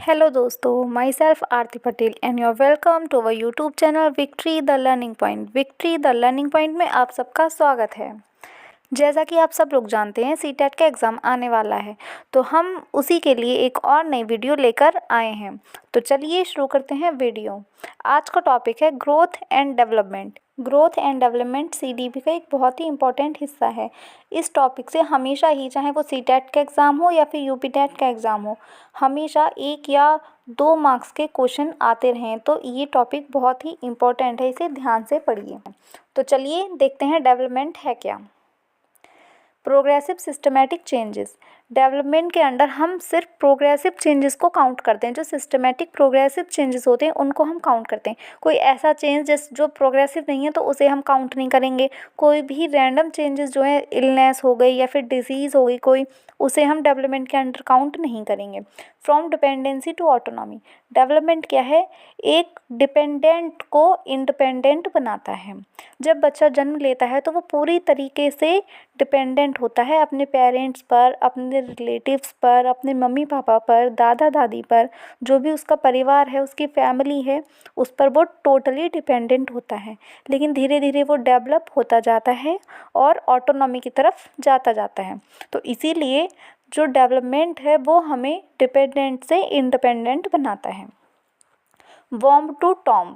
Hello दोस्तों, myself Aarti Patel and your welcome to our YouTube channel victory the learning point. Victory the learning point में आप सबका स्वागत है। जैसा कि आप सब लोग जानते हैं, सीटेट का एग्ज़ाम आने वाला है, तो हम उसी के लिए एक और नई वीडियो लेकर आए हैं। तो चलिए शुरू करते हैं वीडियो। आज का टॉपिक है growth and development. Growth and development CDP का एक बहुत ही इंपॉर्टेंट हिस्सा है। इस टॉपिक से हमेशा ही, चाहे वो सीटेट का एग्ज़ाम हो या फिर यूपीटेट का एग्ज़ाम हो, हमेशा 1 या 2 मार्क्स के क्वेश्चन आते रहें। तो ये टॉपिक बहुत ही इम्पोर्टेंट है, इसे ध्यान से पढ़िए। तो चलिए देखते हैं डेवलपमेंट है क्या। Progressive systematic changes. डेवलपमेंट के अंडर हम सिर्फ प्रोग्रेसिव चेंजेस को काउंट करते हैं। जो सिस्टमेटिक प्रोग्रेसिव चेंजेस होते हैं उनको हम काउंट करते हैं। कोई ऐसा चेंज जो प्रोग्रेसिव नहीं है तो उसे हम काउंट नहीं करेंगे। कोई भी रैंडम चेंजेस जो है, इलनेस हो गई या फिर डिजीज़ हो गई कोई, उसे हम डेवलपमेंट के अंडर काउंट नहीं करेंगे। From dependency to autonomy. Development क्या है? एक डिपेंडेंट को इंडिपेंडेंट बनाता है। जब बच्चा जन्म लेता है तो वो पूरी तरीके से डिपेंडेंट होता है अपने पेरेंट्स पर, अपने रिलेटिव्स पर, अपने मम्मी पापा पर, दादा दादी पर, जो भी उसका परिवार है, उसकी फैमिली है, उस पर वो टोटली डिपेंडेंट होता है। लेकिन धीरे धीरे वो डेवलप होता जाता है और ऑटोनॉमी की तरफ जाता है। तो इसीलिए जो डेवलपमेंट है वो हमें डिपेंडेंट से इंडिपेंडेंट बनाता है। Womb to tomb.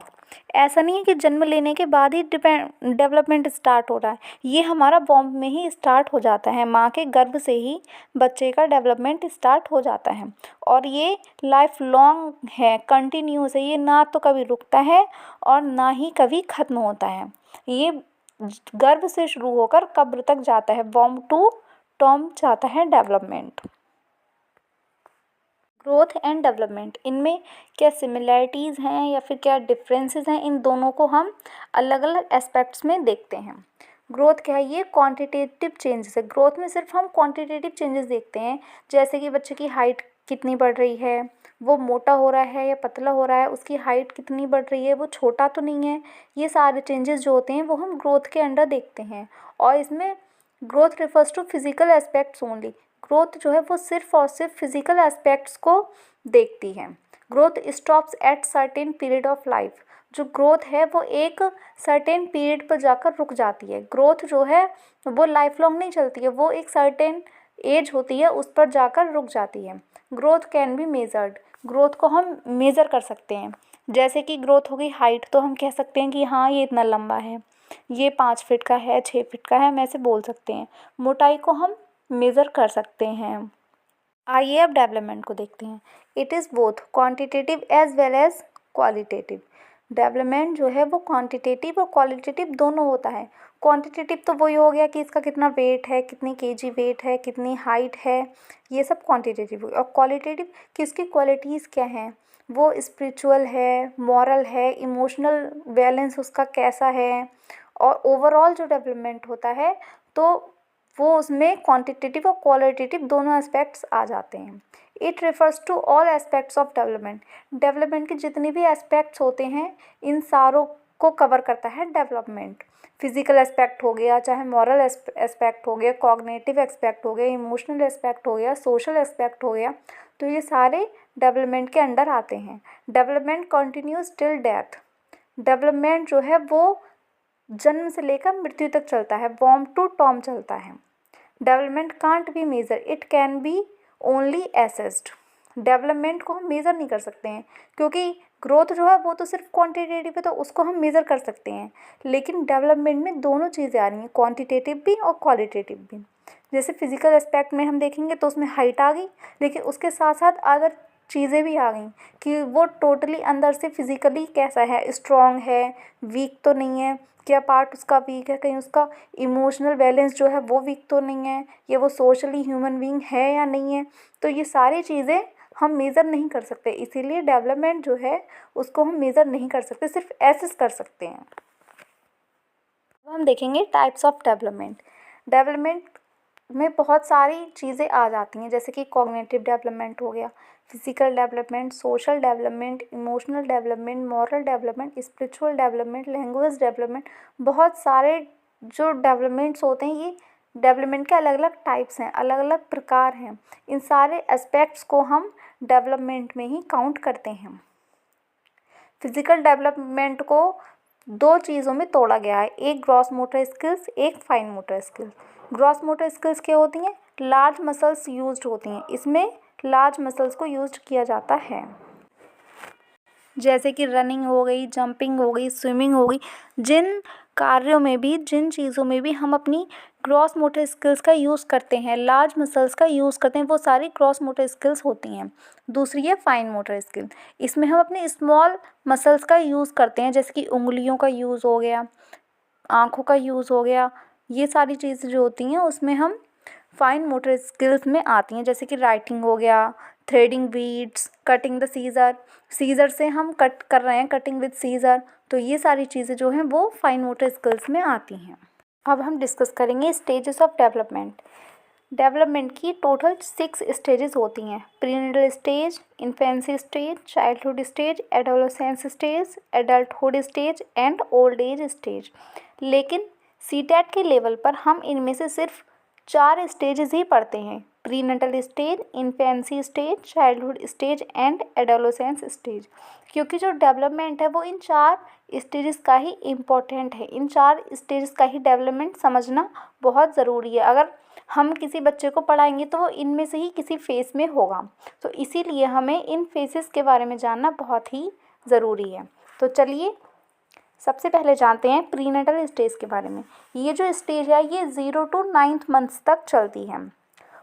ऐसा नहीं है कि जन्म लेने के बाद ही डेवलपमेंट स्टार्ट हो रहा है। ये हमारा वॉम्ब में ही स्टार्ट हो जाता है। माँ के गर्भ से ही बच्चे का डेवलपमेंट स्टार्ट हो जाता है और ये लाइफ लॉन्ग है, कंटिन्यूस है। ये ना तो कभी रुकता है और ना ही कभी ख़त्म होता है। ये गर्भ से शुरू होकर कब्र तक जाता है। वॉम्ब टू टॉम्ब जाता है डेवलपमेंट। ग्रोथ एंड डेवलपमेंट, इनमें क्या सिमिलैरिटीज़ हैं या फिर क्या डिफरेंसेस हैं, इन दोनों को हम अलग अलग एस्पेक्ट्स में देखते हैं। ग्रोथ क्या है? ये क्वांटिटेटिव चेंजेस है। ग्रोथ में सिर्फ हम क्वांटिटेटिव चेंजेस देखते हैं, जैसे कि बच्चे की हाइट कितनी बढ़ रही है, वो मोटा हो रहा है या पतला हो रहा है, उसकी हाइट कितनी बढ़ रही है, वो छोटा तो नहीं है। ये सारे चेंजेस जो होते हैं वो हम ग्रोथ के अंडर देखते हैं। और इसमें growth refers to physical aspects only. Growth जो है वो सिर्फ और सिर्फ फिजिकल एस्पेक्ट्स को देखती है। Growth stops at certain period of life. जो ग्रोथ है वो एक सर्टेन पीरियड पर जाकर रुक जाती है। ग्रोथ जो है वो लाइफ लॉन्ग नहीं चलती है, वो एक सर्टेन एज होती है उस पर जाकर रुक जाती है। Growth can be measured. Growth को हम मेज़र कर सकते हैं। जैसे कि ग्रोथ हो गई हाइट, तो हम कह सकते हैं कि हाँ ये इतना लंबा है, ये 5 फीट का है, 6 फीट का है, हम ऐसे बोल सकते हैं। मोटाई को हम मेज़र कर सकते हैं। आइए अब डेवलपमेंट को देखते हैं। It is both quantitative as well as qualitative. Development जो है वो क्वांटिटेटिव और क्वालिटेटिव दोनों होता है। क्वांटिटेटिव तो वही हो गया कि इसका कितना वेट है, कितनी केजी वेट है, कितनी हाइट है, ये सब क्वांटिटेटिव हो गया। और क्वालिटेटिव कि इसकी क्वालिटीज़ क्या हैं, वो स्पिरिचुअल है, मॉरल है, इमोशनल बैलेंस उसका कैसा है, और ओवरऑल जो डेवलपमेंट होता है तो वो उसमें क्वांटिटेटिव और क्वालिटेटिव दोनों एस्पेक्ट्स आ जाते हैं। It refers to all aspects of development. Development के जितने भी एस्पेक्ट्स होते हैं इन सारों को कवर करता है डेवलपमेंट। फिजिकल एस्पेक्ट हो गया, चाहे मॉरल एस्पेक्ट हो गया, कॉग्निटिव एस्पेक्ट हो गया, इमोशनल एस्पेक्ट हो गया, सोशल एस्पेक्ट हो गया, तो ये सारे डेवलपमेंट के अंडर आते हैं। Development continues till death. Development जो है वो जन्म से लेकर मृत्यु तक चलता है। वॉर्म टू टॉम चलता है। Development can't be measure, it can be only assessed. Development को हम मेज़र नहीं कर सकते हैं, क्योंकि ग्रोथ जो है वो तो सिर्फ क्वांटिटेटिव है, तो उसको हम मेज़र कर सकते हैं। लेकिन डेवलपमेंट में दोनों चीज़ें आ रही हैं, क्वांटिटेटिव भी और क्वालिटेटिव भी। जैसे फिजिकल एस्पेक्ट में हम देखेंगे तो उसमें हाइट आ गई, लेकिन उसके साथ साथ अदर चीज़ें भी आ गई कि वो टोटली अंदर से फिजिकली कैसा है, स्ट्रॉन्ग है, वीक तो नहीं है, क्या पार्ट उसका वीक है, कहीं उसका इमोशनल बैलेंस जो है वो वीक तो नहीं है, ये वो सोशली ह्यूमन बीइंग है या नहीं है। तो ये सारी चीज़ें हम मेज़र नहीं कर सकते, इसीलिए डेवलपमेंट जो है उसको हम मेज़र नहीं कर सकते, सिर्फ एसेस कर सकते हैं। अब हम देखेंगे टाइप्स ऑफ डेवलपमेंट। डेवलपमेंट में बहुत सारी चीज़ें आ जाती हैं, जैसे कि कॉग्निटिव डेवलपमेंट हो गया, physical development, social development, emotional development, moral development, spiritual development, language development. बहुत सारे जो डेवलपमेंट्स होते हैं, ये डेवलपमेंट के अलग अलग टाइप्स हैं, अलग अलग प्रकार हैं। इन सारे एस्पेक्ट्स को हम डेवलपमेंट में ही काउंट करते हैं। फिजिकल डेवलपमेंट को दो चीज़ों में तोड़ा गया है, एक ग्रॉस मोटर स्किल्स, एक fine motor skills. Gross motor skills क्या होती हैं? लार्ज मसल्स यूज्ड होती हैं, इसमें लार्ज मसल्स को यूज किया जाता है, जैसे कि रनिंग हो गई, जंपिंग हो गई, स्विमिंग हो गई। जिन कार्यों में भी, जिन चीज़ों में भी हम अपनी क्रॉस मोटर स्किल्स का यूज़ करते हैं, लार्ज मसल्स का यूज़ करते हैं, वो सारी क्रॉस मोटर स्किल्स होती हैं। दूसरी है फाइन मोटर स्किल, इसमें हम अपने स्मॉल मसल्स का यूज़ करते हैं, जैसे कि उंगलियों का यूज़ हो गया, आँखों का यूज़ हो गया। ये सारी चीज़ें जो होती हैं उसमें हम फाइन मोटर स्किल्स में आती हैं, जैसे कि राइटिंग हो गया, threading beads, cutting the scissor, scissor से हम कट कर रहे हैं, कटिंग विद सीज़र। तो ये सारी चीज़ें जो हैं वो फाइन मोटर स्किल्स में आती हैं। अब हम डिस्कस करेंगे स्टेजेस ऑफ डेवलपमेंट। डेवलपमेंट की टोटल 6 स्टेजेस होती हैं, prenatal stage, infancy stage, childhood stage, adolescence stage, adulthood stage and old age stage. लेकिन सीटेट के लेवल पर हम इनमें से सिर्फ 4 स्टेजेस ही पढ़ते हैं, prenatal stage, infancy stage, childhood stage and adolescence stage, क्योंकि जो डेवलपमेंट है वो इन 4 स्टेजेस का ही इम्पोर्टेंट है। इन 4 स्टेजेस का ही डेवलपमेंट समझना बहुत ज़रूरी है। अगर हम किसी बच्चे को पढ़ाएंगे तो वो इनमें से ही किसी फेस में होगा, तो इसीलिए हमें इन फेसेस के बारे में जानना बहुत ही ज़रूरी है। तो चलिए सबसे पहले जानते हैं प्रीनेटल स्टेज के बारे में। ये जो स्टेज है ये 0 to 9 मंथ्स तक चलती है।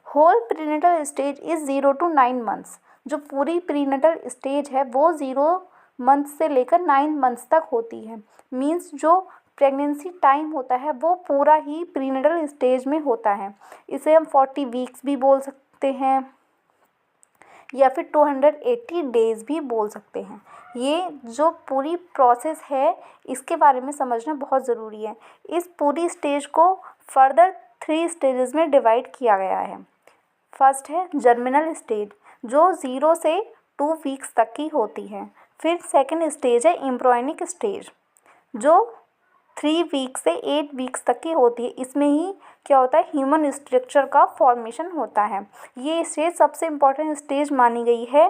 Whole prenatal stage is 0 to 9 months. जो पूरी प्रीनेटल स्टेज है वो 0 मंथ से लेकर 9 मंथ्स तक होती है। मीन्स जो प्रेगनेंसी टाइम होता है वो पूरा ही प्रीनेटल स्टेज में होता है। इसे हम 40 वीक्स भी बोल सकते हैं या फिर 280 डेज़ भी बोल सकते हैं। ये जो पूरी प्रोसेस है इसके बारे में समझना बहुत ज़रूरी है। इस पूरी स्टेज को फर्दर 3 स्टेजेस में डिवाइड किया गया है। फर्स्ट है जर्मिनल स्टेज, जो 0 से 2 वीक्स तक की होती है। फिर सेकंड स्टेज है एम्ब्रियोनिक स्टेज, जो 3 वीक से 8 वीक्स तक की होती है। इसमें ही क्या होता है, ह्यूमन स्ट्रक्चर का फॉर्मेशन होता है। ये स्टेज सबसे इम्पॉर्टेंट स्टेज मानी गई है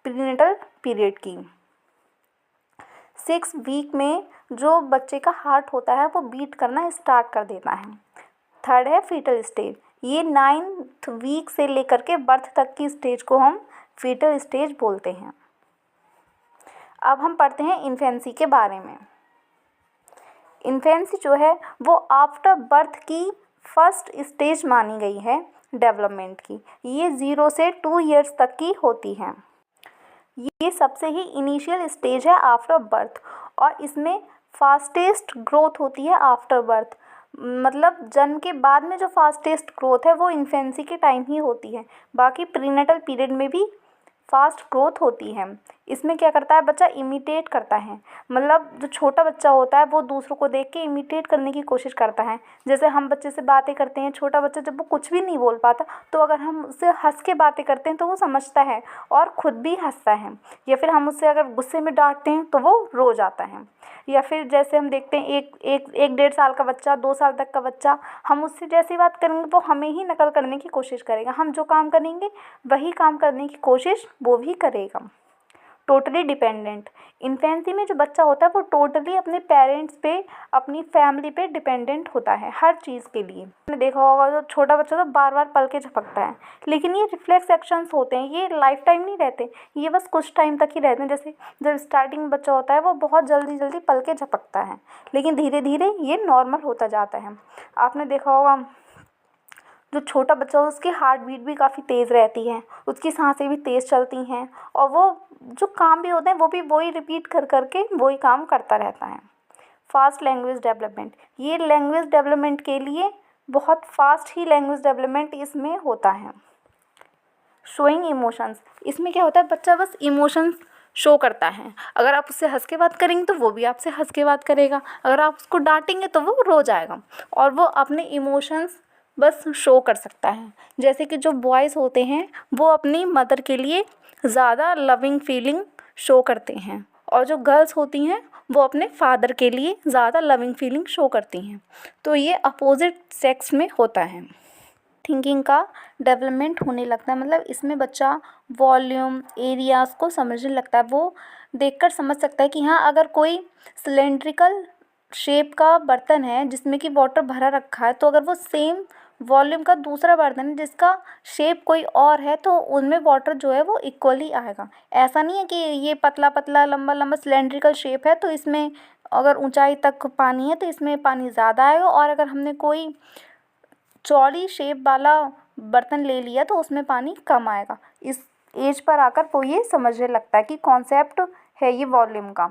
प्रीनेटल पीरियड की। 6 वीक में जो बच्चे का हार्ट होता है वो बीट करना स्टार्ट कर देता है। थर्ड है फीटल स्टेज, ये 9th वीक से लेकर के बर्थ तक की स्टेज को हम फीटल स्टेज बोलते हैं। अब हम पढ़ते हैं इन्फेंसी के बारे में। इन्फेंसी जो है वो आफ्टर बर्थ की फर्स्ट स्टेज मानी गई है डेवलपमेंट की। ये 0 से 2 ईयर्स तक की होती है। ये सबसे ही इनिशियल स्टेज है आफ्टर बर्थ, और इसमें फास्टेस्ट ग्रोथ होती है आफ्टर बर्थ। मतलब जन्म के बाद में जो फास्टेस्ट ग्रोथ है वो इन्फेंसी के टाइम ही होती है। बाकी प्रीनेटल पीरियड में भी फास्ट ग्रोथ होती है। इसमें क्या करता है बच्चा, इमिटेट करता है। मतलब जो छोटा बच्चा होता है वो दूसरों को देख के इमिटेट करने की कोशिश करता है। जैसे हम बच्चे से बातें करते हैं, छोटा बच्चा जब वो कुछ भी नहीं बोल पाता तो अगर हम उससे हंस के बातें करते हैं तो वो समझता है और ख़ुद भी हंसता है। या फिर हम उससे अगर गुस्से में डांटते हैं तो वो रो जाता है। या फिर जैसे हम देखते हैं एक 1-1.5 साल का बच्चा, 2 साल तक का बच्चा, हम उससे जैसी बात करेंगे वो हमें ही नकल करने की कोशिश करेगा। हम जो काम करेंगे वही काम करने की कोशिश वो भी करेगा। टोटली डिपेंडेंट, इन्फेंसी में जो बच्चा होता है वो टोटली अपने पेरेंट्स पे, अपनी फैमिली पे डिपेंडेंट होता है हर चीज़ के लिए। आपने देखा होगा जो छोटा बच्चा तो बार बार पल के झपकता है, लेकिन ये रिफ्लेक्स एक्शंस होते हैं, ये लाइफ टाइम नहीं रहते, ये बस कुछ टाइम तक ही रहते हैं। जैसे जब स्टार्टिंग बच्चा होता है वो बहुत जल्दी जल्दी पल के झपकता है, लेकिन धीरे धीरे ये नॉर्मल होता जाता है। आपने देखा होगा जो छोटा बच्चा हो उसकी हार्ट बीट भी काफ़ी तेज़ रहती है, उसकी सांसें भी तेज़ चलती हैं, और वो जो काम भी होते हैं वो भी वही रिपीट कर करके वही काम करता रहता है। फास्ट लैंग्वेज डेवलपमेंट, ये लैंग्वेज डेवलपमेंट के लिए बहुत फास्ट ही लैंग्वेज डेवलपमेंट इसमें होता है। शोइंग इमोशंस, इसमें क्या होता है बच्चा बस इमोशंस शो करता है। अगर आप उससे हंस के बात करेंगे तो वो भी आपसे हंस के बात करेगा, अगर आप उसको डांटेंगे तो वो रो जाएगा, और वो अपने इमोशंस बस शो कर सकता है। जैसे कि जो बॉयज़ होते हैं वो अपनी मदर के लिए ज़्यादा लविंग फीलिंग शो करते हैं, और जो गर्ल्स होती हैं वो अपने फादर के लिए ज़्यादा लविंग फीलिंग शो करती हैं। तो ये अपोजिट सेक्स में होता है। थिंकिंग का डेवलपमेंट होने लगता है। मतलब इसमें बच्चा वॉल्यूम, एरियाज़ को समझने लगता है। वो देखकर समझ सकता है कि हाँ, अगर कोई सिलेंड्रिकल शेप का बर्तन है जिसमें कि वाटर भरा रखा है, तो अगर वो सेम वॉल्यूम का दूसरा बर्तन है जिसका शेप कोई और है, तो उनमें वाटर जो है वो इक्वली आएगा। ऐसा नहीं है कि ये पतला पतला लंबा लंबा सिलेंड्रिकल शेप है तो इसमें अगर ऊंचाई तक पानी है तो इसमें पानी ज़्यादा आएगा, और अगर हमने कोई चौड़ी शेप वाला बर्तन ले लिया तो उसमें पानी कम आएगा। इस एज पर आकर वो ये समझने लगता है कि कॉन्सेप्ट है ये वॉल्यूम का।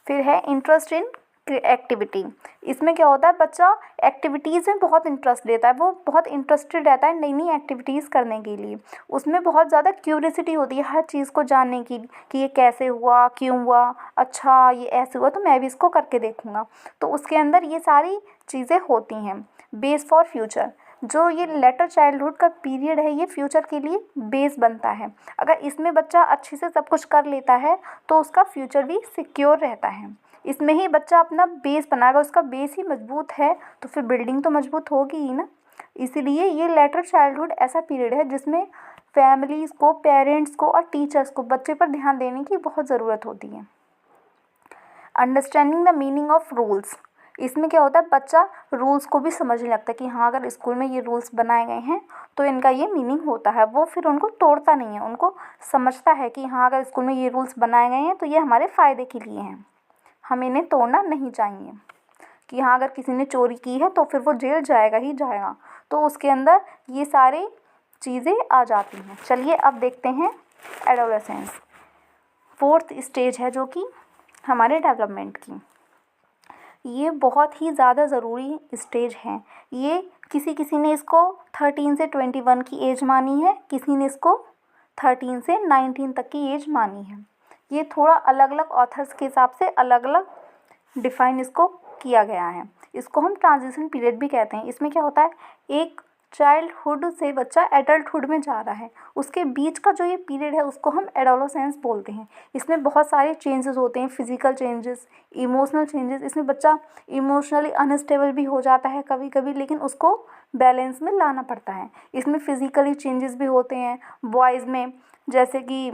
फिर है इंटरेस्ट इन एक्टिविटी। इसमें क्या होता है, बच्चा एक्टिविटीज़ में बहुत इंटरेस्ट लेता है, वो बहुत इंटरेस्टेड रहता है नई नई एक्टिविटीज़ करने के लिए। उसमें बहुत ज़्यादा क्यूरियोसिटी होती है हर चीज़ को जानने की, कि ये कैसे हुआ, क्यों हुआ, अच्छा ये ऐसे हुआ तो मैं भी इसको करके देखूँगा। तो उसके अंदर ये सारी चीज़ें होती हैं। बेस फॉर फ्यूचर, जो ये लेटर चाइल्डहुड का पीरियड है ये फ्यूचर के लिए बेस बनता है। अगर इसमें बच्चा अच्छे से सब कुछ कर लेता है तो उसका फ्यूचर भी सिक्योर रहता है। इसमें ही बच्चा अपना बेस बनाएगा, उसका बेस ही मजबूत है तो फिर बिल्डिंग तो मजबूत होगी ही ना। इसीलिए ये लेटर चाइल्डहुड ऐसा पीरियड है जिसमें फैमिलीज़ को, पेरेंट्स को और टीचर्स को बच्चे पर ध्यान देने की बहुत ज़रूरत होती है। Understanding the meaning of rules. इसमें क्या होता है, बच्चा रूल्स को भी समझने लगता है कि हाँ, अगर स्कूल में ये रूल्स बनाए गए हैं तो इनका ये मीनिंग होता है। वो फिर उनको तोड़ता नहीं है, उनको समझता है कि हाँ, अगर स्कूल में ये रूल्स बनाए गए हैं तो ये हमारे फ़ायदे के लिए हैं, हमें इन्हें तोड़ना नहीं चाहिए। कि हाँ, अगर किसी ने चोरी की है तो फिर वो जेल जाएगा ही जाएगा। तो उसके अंदर ये सारी चीज़ें आ जाती हैं। चलिए अब देखते हैं एडोलेसेंस। फोर्थ स्टेज है जो कि हमारे डेवलपमेंट की। ये बहुत ही ज़्यादा ज़रूरी स्टेज है। ये किसी ने इसको 13 से 21 की एज मानी है, किसी ने इसको 13 से 19 तक की एज मानी है। ये थोड़ा अलग अलग ऑथर्स के हिसाब से अलग अलग डिफ़ाइन इसको किया गया है। इसको हम ट्रांजिशन पीरियड भी कहते हैं। इसमें क्या होता है, एक चाइल्डहुड से बच्चा एडल्टहुड में जा रहा है, उसके बीच का जो ये पीरियड है उसको हम एडोलेसेंस बोलते हैं। इसमें बहुत सारे चेंजेस होते हैं, फिजिकल चेंजेस, इमोशनल चेंजेस। इसमें बच्चा इमोशनली अनस्टेबल भी हो जाता है कभी कभी, लेकिन उसको बैलेंस में लाना पड़ता है। इसमें फिजिकली चेंजेस भी होते हैं बॉयज़ में, जैसे कि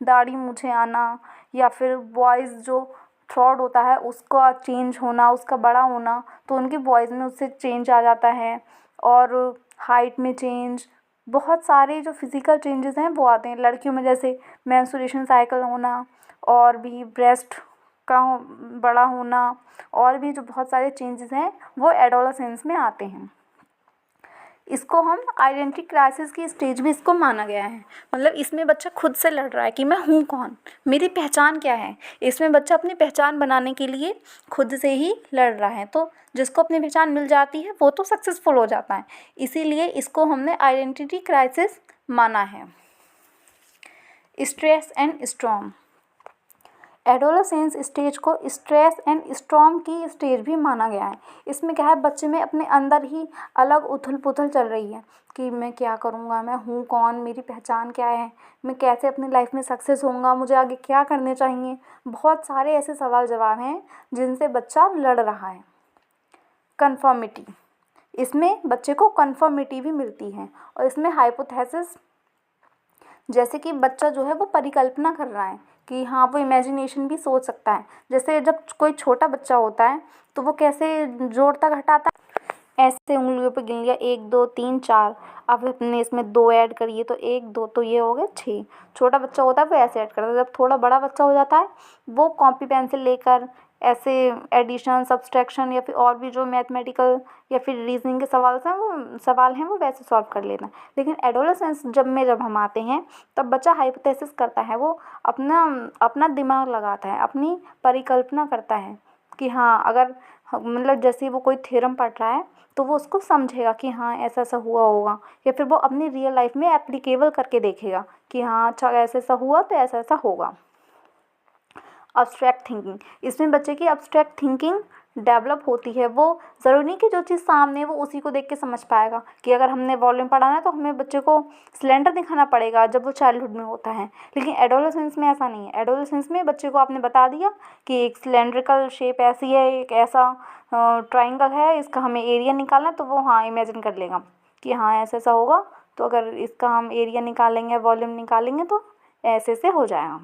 दाढ़ी मूछें आना, या फिर बॉयज़ जो थ्रॉड होता है उसका चेंज होना, उसका बड़ा होना, तो उनके बॉयज़ में उससे चेंज आ जाता है। और हाइट में चेंज, बहुत सारे जो फिज़िकल चेंजेस हैं वो आते हैं। लड़कियों में जैसे मेंस्ट्रुएशन साइकिल होना, और भी ब्रेस्ट का बड़ा होना, और भी जो बहुत सारे चेंजेस हैं वो एडोलेसेंस में आते हैं। इसको हम आइडेंटिटी क्राइसिस की स्टेज भी इसको माना गया है। मतलब इसमें बच्चा खुद से लड़ रहा है कि मैं हूँ कौन, मेरी पहचान क्या है। इसमें बच्चा अपनी पहचान बनाने के लिए खुद से ही लड़ रहा है। तो जिसको अपनी पहचान मिल जाती है वो तो सक्सेसफुल हो जाता है। इसीलिए इसको हमने आइडेंटिटी क्राइसिस माना है। Stress and storm. Adolescence stage को स्ट्रेस एंड स्टॉर्म की स्टेज भी माना गया है। इसमें क्या है, बच्चे में अपने अंदर ही अलग उथल पुथल चल रही है कि मैं क्या करूँगा, मैं हूँ कौन, मेरी पहचान क्या है, मैं कैसे अपनी लाइफ में सक्सेस होऊंगा, मुझे आगे क्या करने चाहिए। बहुत सारे ऐसे सवाल जवाब हैं जिनसे बच्चा लड़ रहा है। कन्फर्मिटी। इसमें बच्चे को कन्फर्मिटी भी मिलती है। और इसमें हाइपोथेसिस, जैसे कि बच्चा जो है वो परिकल्पना कर रहा है कि हाँ, वो इमेजिनेशन भी सोच सकता है। जैसे जब कोई छोटा बच्चा होता है तो वो कैसे जोड़ता घटाता, ऐसे उंगलियों पे गिन लिया 1 2 3 4, अब अपने इसमें 2 ऐड करिए तो 1 2, तो ये हो गए 6। छोटा बच्चा होता है वो ऐसे ऐड करता है। जब थोड़ा बड़ा बच्चा हो जाता है वो कॉपी पेंसिल लेकर ऐसे एडिशन, सब्सट्रैक्शन या फिर और भी जो मैथमेटिकल या फिर रीजनिंग के सवाल हैं वो वैसे सॉल्व कर लेना। लेकिन एडोलेसेंस जब हम आते हैं तब बच्चा हाइपोथेसिस करता है, वो अपना दिमाग लगाता है, अपनी परिकल्पना करता है कि हाँ, अगर मतलब जैसे वो कोई थ्योरम पढ़ रहा है तो वो उसको समझेगा कि हाँ, ऐसा ऐसा हुआ होगा, या फिर वो अपनी रियल लाइफ में एप्लीकेबल करके देखेगा कि हाँ, अच्छा ऐसा ऐसा हुआ तो ऐसा ऐसा होगा। Abstract thinking. इसमें बच्चे की अब्स्ट्रैक्ट थिंकिंग डेवलप होती है वो ज़रूरी नहीं कि जो चीज़ सामने है वो उसी को देख के समझ पाएगा, कि अगर हमने वॉल्यूम पढ़ाना है तो हमें बच्चे को सिलेंडर दिखाना पड़ेगा जब वो चाइल्डहुड में होता है। लेकिन एडोलेसेंस में ऐसा नहीं है। एडोलेसेंस में बच्चे को आपने बता दिया कि एक सिलेंड्रिकल शेप ऐसी है, एक ऐसा ट्राइंगल है, इसका हमें एरिया निकालना है, तो वो हाँ इमेजिन कर लेगा कि हाँ ऐसा ऐसा होगा, तो अगर इसका हम एरिया निकालेंगे, वॉल्यूम निकालेंगे तो ऐसे से हो जाएगा।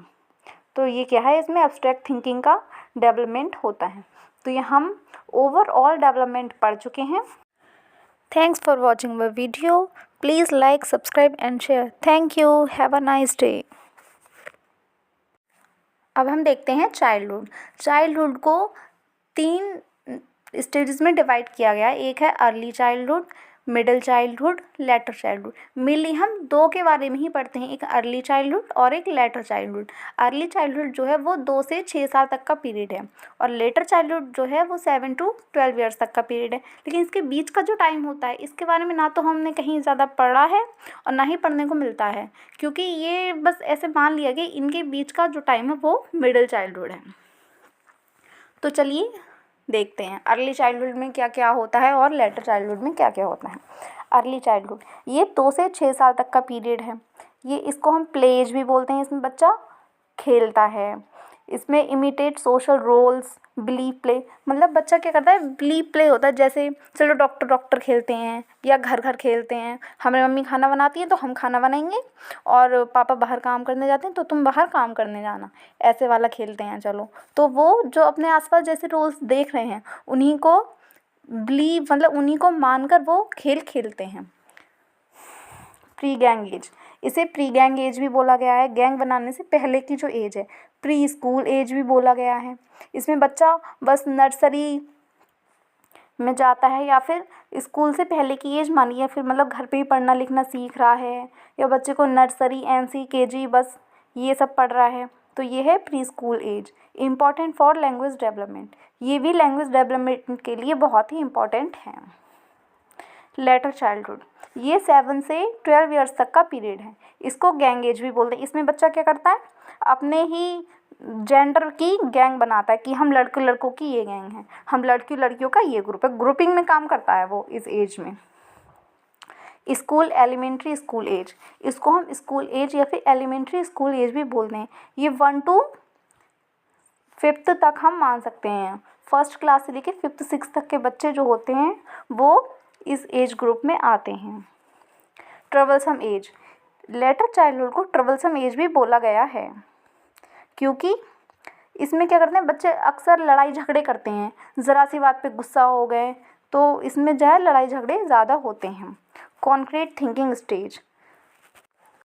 तो ये क्या है, इसमें एब्स्ट्रैक्ट थिंकिंग का डेवलपमेंट होता है। तो ये हम ओवरऑल डेवलपमेंट पढ़ चुके हैं। Thanks for watching my video. Please like, subscribe and share. Thank you. Have a nice day. अब हम देखते हैं चाइल्डहुड। चाइल्डहुड को 3 स्टेजेस में डिवाइड किया गया है। एक है early childhood, middle childhood, letter childhood. Mainly हम 2 के बारे में ही पढ़ते हैं, एक अर्ली चाइल्डहुड और एक लेटर चाइल्डहुड। अर्ली चाइल्डहुड जो है वो 2 से 6 साल तक का पीरियड है, और लेटर चाइल्डहुड जो है वो 7 to 12 ईयर्स तक का पीरियड है। लेकिन इसके बीच का जो टाइम होता है इसके बारे में ना तो हमने कहीं ज़्यादा पढ़ा है और ना ही पढ़ने को मिलता है, क्योंकि ये बस ऐसे मान लिया कि इनके बीच का जो टाइम है वो मिडिल चाइल्डहुड है। तो चलिए देखते हैं अर्ली चाइल्डहुड में क्या क्या होता है और लेटर चाइल्डहुड में क्या क्या होता है। अर्ली चाइल्डहुड ये 2 से 6 साल तक का पीरियड है। ये इसको हम प्ले एज भी बोलते हैं। इसमें बच्चा खेलता है, इसमें imitate social roles, believe play, मतलब बच्चा क्या करता है, बिलीव प्ले होता है। जैसे चलो डॉक्टर डॉक्टर खेलते हैं या घर घर खेलते हैं। हमारी मम्मी खाना बनाती है तो हम खाना बनाएंगे, और पापा बाहर काम करने जाते हैं तो तुम बाहर काम करने जाना, ऐसे वाला खेलते हैं। चलो, तो वो जो अपने आसपास जैसे रोल्स देख रहे हैं उन्हीं को बिलीव, मतलब उन्हीं को मानकर वो खेल खेलते हैं। प्री गैंग एज, इसे प्री गैंग एज भी बोला गया है। गैंग बनाने से पहले की जो एज है, प्री स्कूल एज भी बोला गया है। इसमें बच्चा बस नर्सरी में जाता है या फिर स्कूल से पहले की एज मानिए, फिर मतलब घर पे ही पढ़ना लिखना सीख रहा है, या बच्चे को नर्सरी, एनसी, केजी बस ये सब पढ़ रहा है, तो ये है pre school age. Important for language development, ये भी लैंग्वेज डेवलपमेंट के लिए बहुत ही इम्पॉर्टेंट है। लेटर चाइल्डहुड, ये 7 से 12 ईयर्स तक का पीरियड है। इसको गैंग एज भी बोलते हैं। इसमें बच्चा क्या करता है, अपने ही जेंडर की गैंग बनाता है कि हम लड़के लड़कों की ये गैंग है, हम लड़की लड़कियों का ये ग्रुप है। ग्रुपिंग में काम करता है वो इस एज में। स्कूल, एलिमेंट्री स्कूल एज, इसको हम स्कूल एज या फिर एलिमेंट्री स्कूल एज भी बोलते हैं। ये 1 to 5th तक हम मान सकते हैं। फर्स्ट क्लास से लेकर 5th 6th तक के बच्चे जो होते हैं वो इस एज ग्रुप में आते हैं। ट्रबलसम एज, लेटर चाइल्डहुड को ट्रबलसम एज भी बोला गया है, क्योंकि इसमें क्या करते हैं बच्चे, अक्सर लड़ाई झगड़े करते हैं, ज़रा सी बात पे गुस्सा हो गए, तो इसमें जो है लड़ाई झगड़े ज़्यादा होते हैं। Concrete thinking stage,